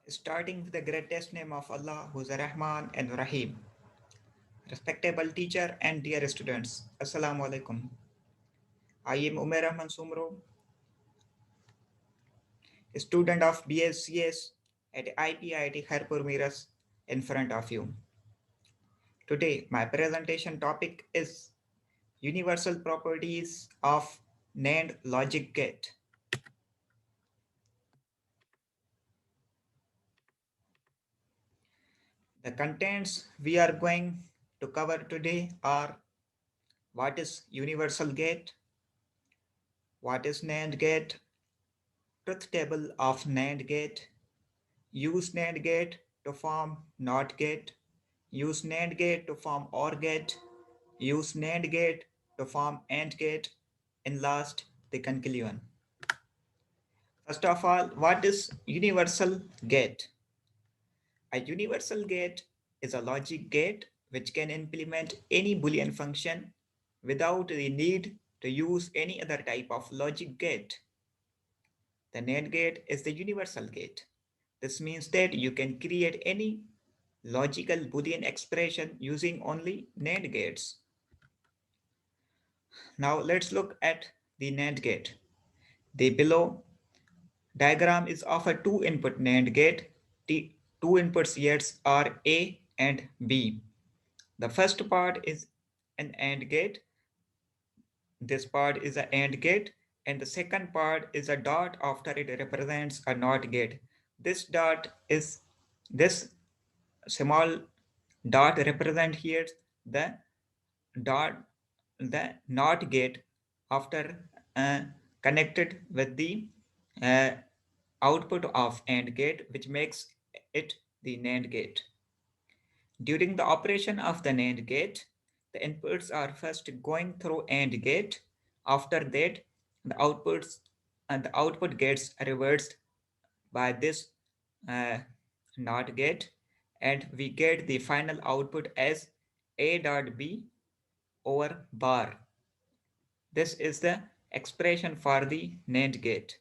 starting with the greatest name of Allah, who is Rahman and Rahim. Respectable teacher and dear students, Assalamu alaikum. I am Umer Rahman Sumro, a student of BScs at IPIT Kharpur Miras in front of you. Today, my presentation topic is Universal Properties of NAND Logic Gate. The contents we are going to cover today are: what is Universal Gate, what is NAND Gate, truth table of NAND Gate, use NAND Gate to form NOT Gate, use NAND Gate to form OR Gate, use NAND Gate to form AND Gate, and last, the conclusion. First of all, what is Universal Gate? A universal gate is a logic gate which can implement any Boolean function without the need to use any other type of logic gate. The NAND gate is the universal gate. This means that you can create any logical Boolean expression using only NAND gates. Now let's look at the NAND gate. The below diagram is of a two-input NAND gate. The two inputs here are A and B. The first part is an AND gate. This part is an AND gate, and the second part is a dot after it represents a NOT gate. This dot is this small dot represent here the dot the NOT gate after connected with the uh, output of AND gate, which makes it the NAND gate. During the operation of the NAND gate, the inputs are first going through AND gate. After that, the output gets reversed by this uh, NOT gate, and we get the final output as A dot B over bar. This is the expression for the NAND gate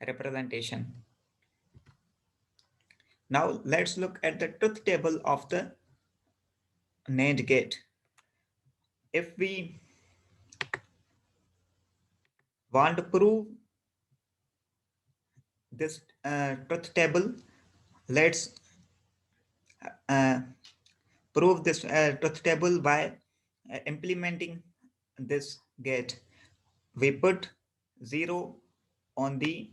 representation. Now let's look at the truth table of the NAND gate. If we want to prove this truth table, let's uh, prove this truth table by implementing this gate. We put 0 on the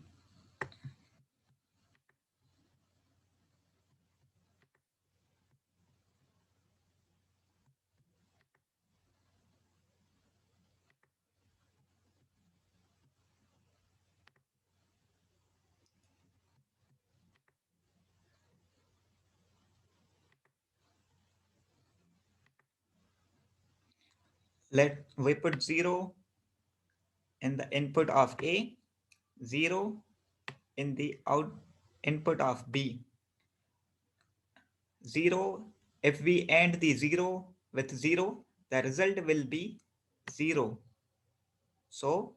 let we put 0 in the input of A, 0 in the out input of B. 0, if we end the 0 with 0, the result will be 0. So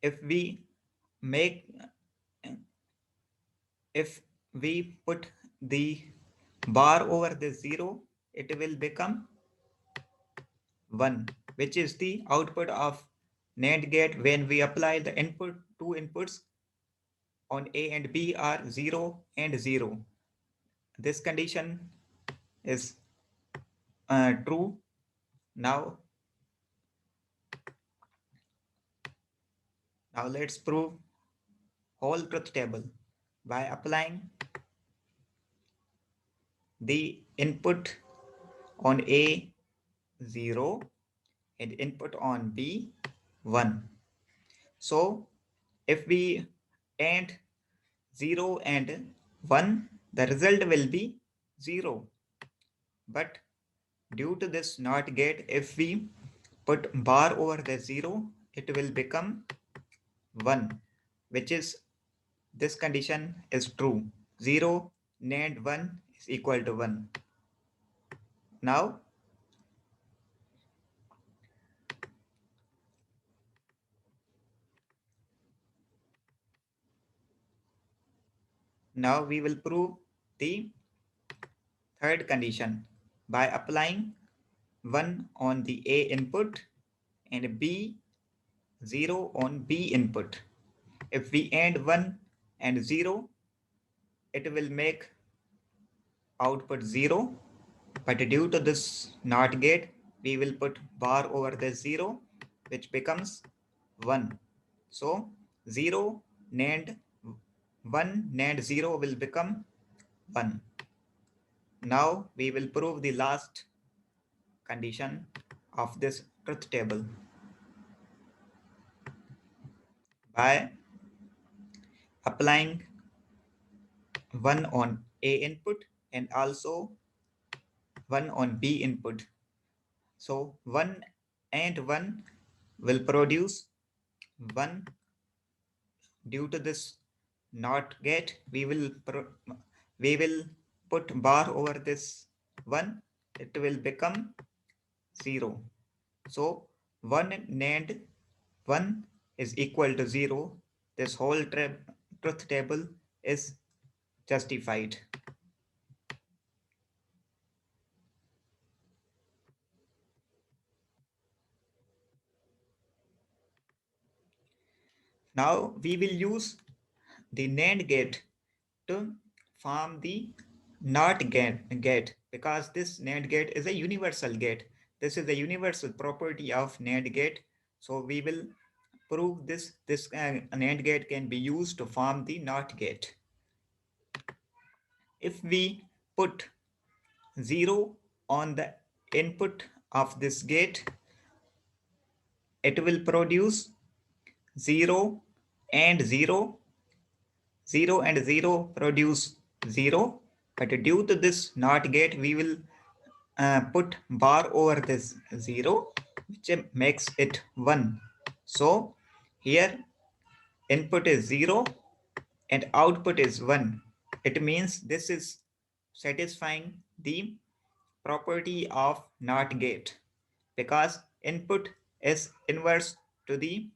if we make if we put the bar over the 0, it will become 1, which is the output of NAND gate when we apply the two inputs on A and B are 0 and 0. This condition is true. Now let's prove whole truth table by applying the input on A 0 and input on B 1. So if we add 0 and 1, the result will be 0. But due to this NOT gate, if we put bar over the 0, it will become 1, which is this condition is true. 0 NAND 1 is equal to 1. Now we will prove the third condition by applying 1 on the A input and B 0 on B input. If we add 1 and 0, it will make output 0, but due to this NOT gate, we will put bar over the 0, which becomes 1. So 0 NAND 1 NAND 0 will become 1. Now we will prove the last condition of this truth table by applying 1 on A input and also 1 on B input. So 1 and 1 will produce 1. Due to this NOT gate, we will put bar over this 1. It will become 0. So 1 NAND 1 is equal to 0. This whole truth table is justified. Now we will use the NAND gate to form the NOT gate because this NAND gate is a universal gate. This is the universal property of NAND gate. So we will prove this NAND gate can be used to form the NOT gate. If we put 0 on the input of this gate, it will produce 0 and 0. 0 and 0 produce 0, but due to this NOT gate, we will put bar over this 0, which makes it 1. So here input is 0 and output is 1. It means this is satisfying the property of NOT gate because to the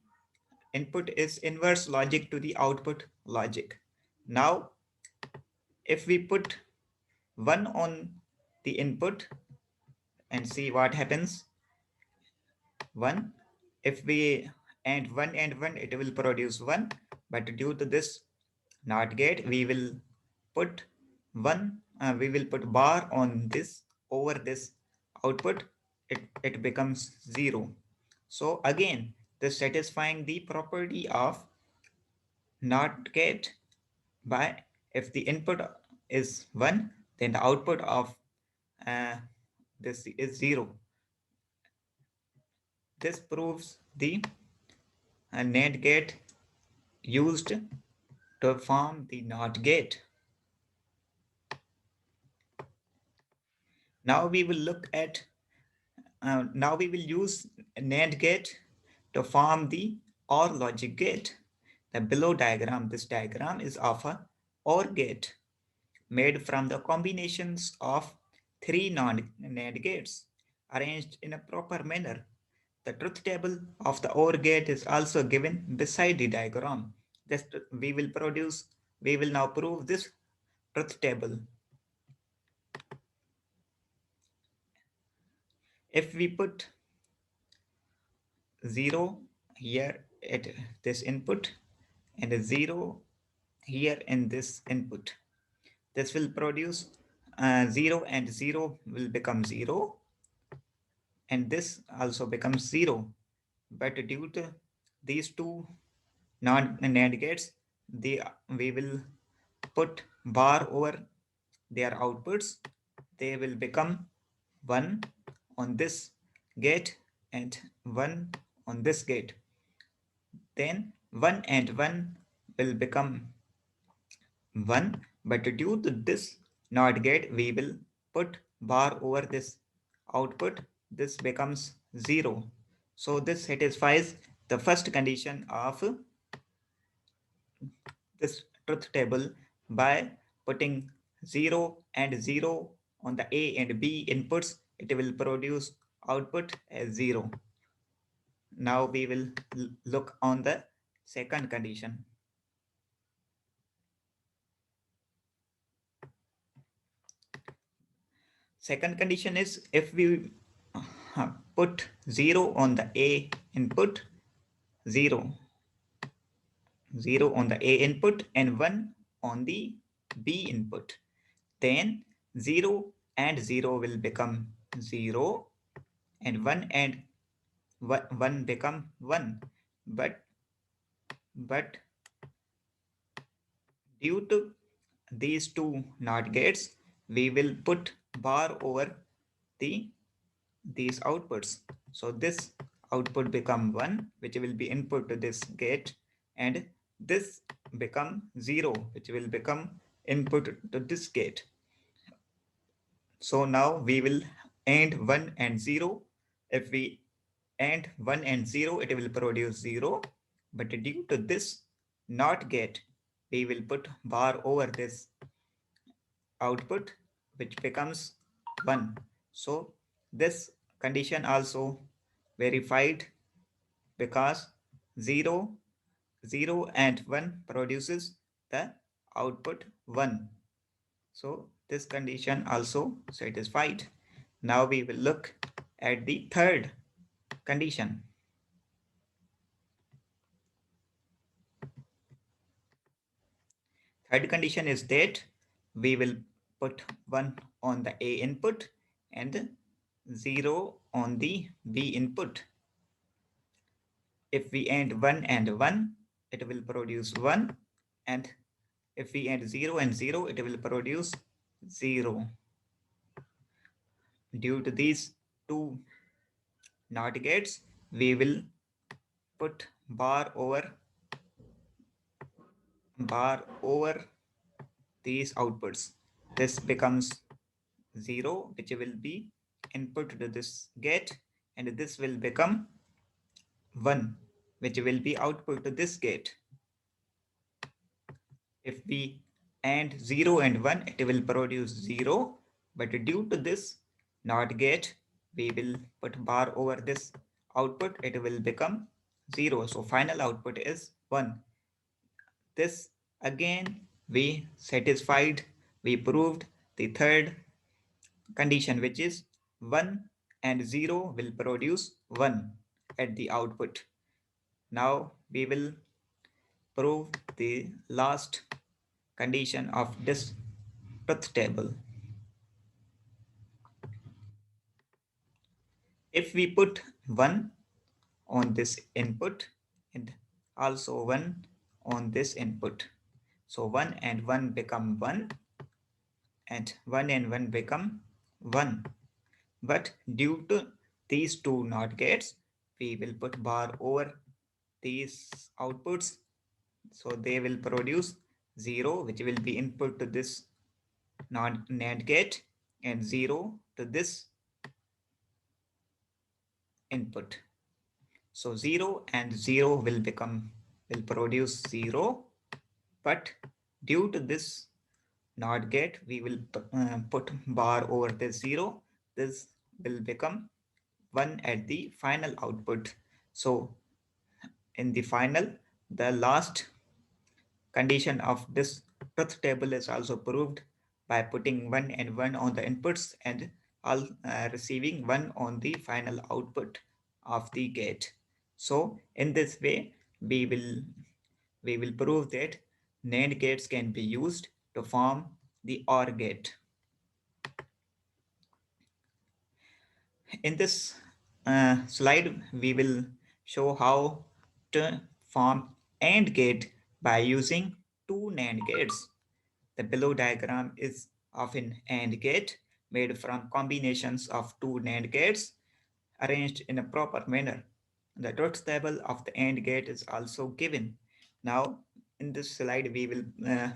input is inverse logic to the output logic. Now if we put 1 on the input and see what happens, 1, if we add 1 and 1, it will produce 1, but due to this NOT gate, we will put we will put bar on this over this output, it becomes 0. So again, this satisfying the property of NOT gate by if the input is 1, then the output of uh, this is 0. This proves the NAND gate used to form the NOT gate. Now we will look at now we will use NAND gate to form the OR logic gate. The below diagram, this diagram is of a OR gate made from the combinations of three NAND gates arranged in a proper manner. The truth table of the OR gate is also given beside the diagram. This we will now prove this truth table. If we put 0 here at this input and a 0 here in this input, this will produce 0 and 0 will become 0 and this also becomes 0. But due to these two NAND gates, we will put bar over their outputs. They will become 1 on this gate and 1 on this gate. Then 1 and 1 will become 1, but due to this NOT gate, we will put bar over this output. This becomes 0. So this satisfies the first condition of this truth table by putting 0 and 0 on the A and B inputs. It will produce output as 0. Now we will look on the second condition. Second condition is if we put 0 on the A input, 0, 0 on the A input and 1 on the B input, then 0 and 0 will become 0 and 1 and 1 become 1. But due to these two NOT gates, we will put bar over the these outputs. So this output become 1, which will be input to this gate, and this become 0, which will become input to this gate. So now we will AND 1 and 0. If we AND 1 and 0, it will produce 0. But due to this NOT gate, we will put bar over this output, which becomes 1. So this condition also verified because 0, 0 and 1 produces the output 1. So this condition also satisfied. Now we will look at the third condition. Third condition is that we will put 1 on the A input and 0 on the B input. If we AND 1 and 1, it will produce 1, and if we AND 0 and 0, it will produce 0. Due to these two NOT gates, we will put bar over these outputs. This becomes 0, which will be input to this gate, and this will become 1, which will be output to this gate. If we AND 0 and 1, it will produce 0, but due to this NOT gate, we will put bar over this output, it will become 0. So final output is 1. This again we proved the third condition, which is 1 and 0 will produce 1 at the output. Now we will prove the last condition of this truth table. If we put 1 on this input and also 1 on this input, so 1 and 1 become 1 and 1 and 1 become 1. But due to these two NOT gates, we will put bar over these outputs, so they will produce 0, which will be input to this NAND gate, and 0 to this input. So 0 and 0 will produce 0, but due to this NOT gate, we will put bar over this 0. This will become 1 at the final output. So in the final, the last condition of this truth table is also proved by putting 1 and 1 on the inputs and receiving 1 on the final output of the gate. So in this way, we will prove that NAND gates can be used to form the OR gate. In this slide, we will show how to form AND gate by using two NAND gates. The below diagram is of an AND gate made from combinations of two NAND gates arranged in a proper manner. The truth table of the AND gate is also given. Now, in this slide, we will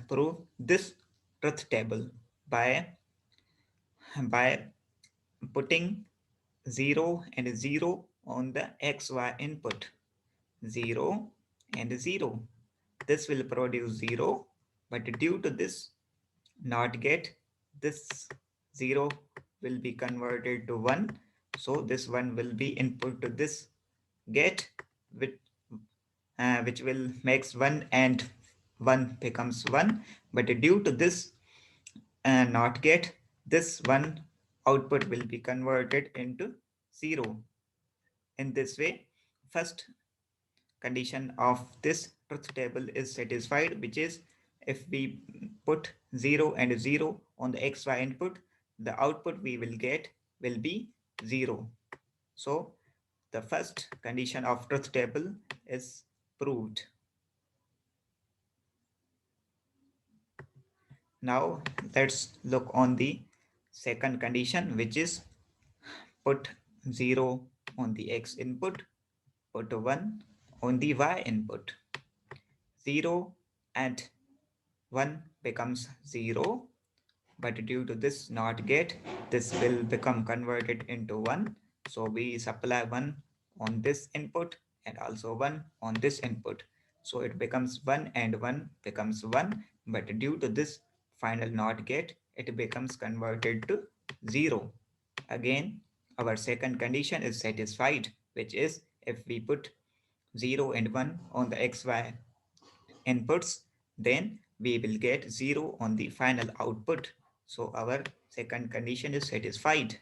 prove this truth table by putting 0 and 0 on the XY input. 0 and 0. This will produce 0, but due to this NOT gate, this 0 will be converted to 1. So this 1 will be input to this gate, which will makes 1 and 1 becomes 1. But due to this NOT gate, this 1 output will be converted into 0. In this way, first condition of this truth table is satisfied, which is if we put 0 and 0 on the xy input, the output we will get will be 0. So the first condition of truth table is proved. Now let's look on the second condition, which is put 0 on the x input, put 1 on the y input. 0 and 1 becomes 0, but due to this NOT gate, this will become converted into 1. So we supply 1 on this input and also 1 on this input. So it becomes 1 and 1 becomes 1, but due to this final NOT gate, it becomes converted to 0. Again, our second condition is satisfied, which is if we put 0 and 1 on the xy inputs, then we will get 0 on the final output. So our second condition is satisfied.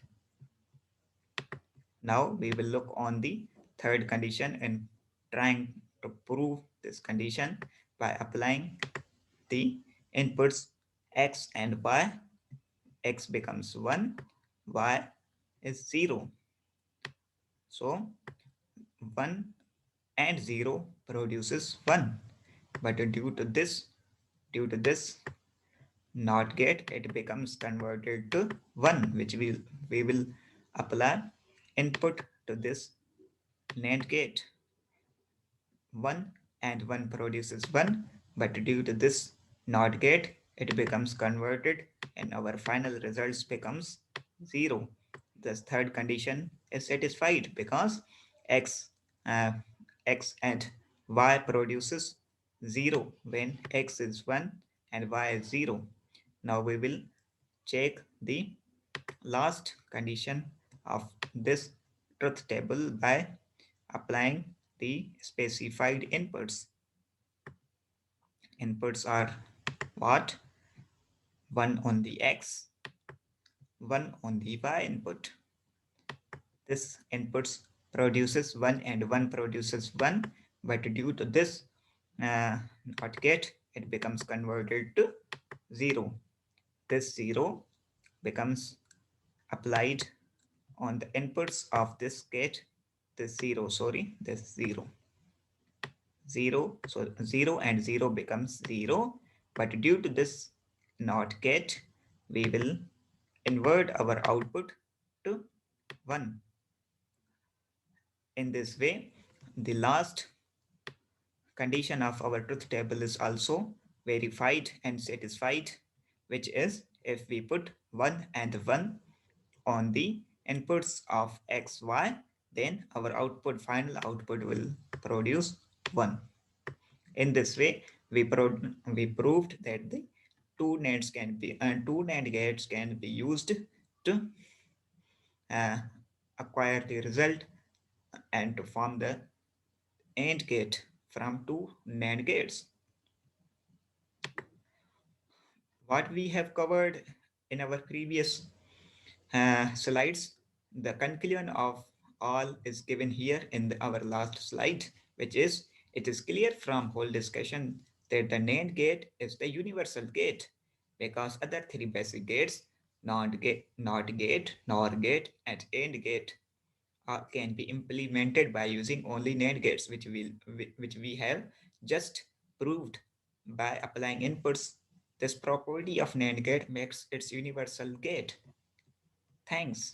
Now we will look on the third condition and trying to prove this condition by applying the inputs x and y. X becomes 1, y is 0. So 1 and 0 produces 1. But due to this NOT gate, it becomes converted to 1, which we will apply input to this NAND gate. 1 and 1 produces 1, but due to this NOT gate, it becomes converted and our final results becomes 0. This third condition is satisfied because x, uh, x and y produces 0 when x is 1 and y is 0. Now we will check the last condition of this truth table by applying the specified inputs. Inputs are what? 1 on the x, 1 on the y input. This inputs produces 1 and 1 produces 1, but due to this NOT gate, it becomes converted to 0. This 0 becomes applied on the inputs of this gate. This 0, sorry, this 0. 0, so 0 and 0 becomes 0, but due to this NOT gate, we will invert our output to 1. In this way, the last condition of our truth table is also verified and satisfied, which is if we put 1 and 1 on the inputs of x, y, then our final output will produce 1. In this way, we proved that the two NAND gates can be used to uh, acquire the result and to form the AND gate from two NAND gates. What we have covered in our previous slides, the conclusion of all is given here in our last slide, which is it is clear from whole discussion that the NAND gate is the universal gate because other three basic gates, NOT gate, NOR gate, and AND gate can be implemented by using only NAND gates, which we have just proved by applying inputs. This property of NAND gate makes its universal gate. Thanks.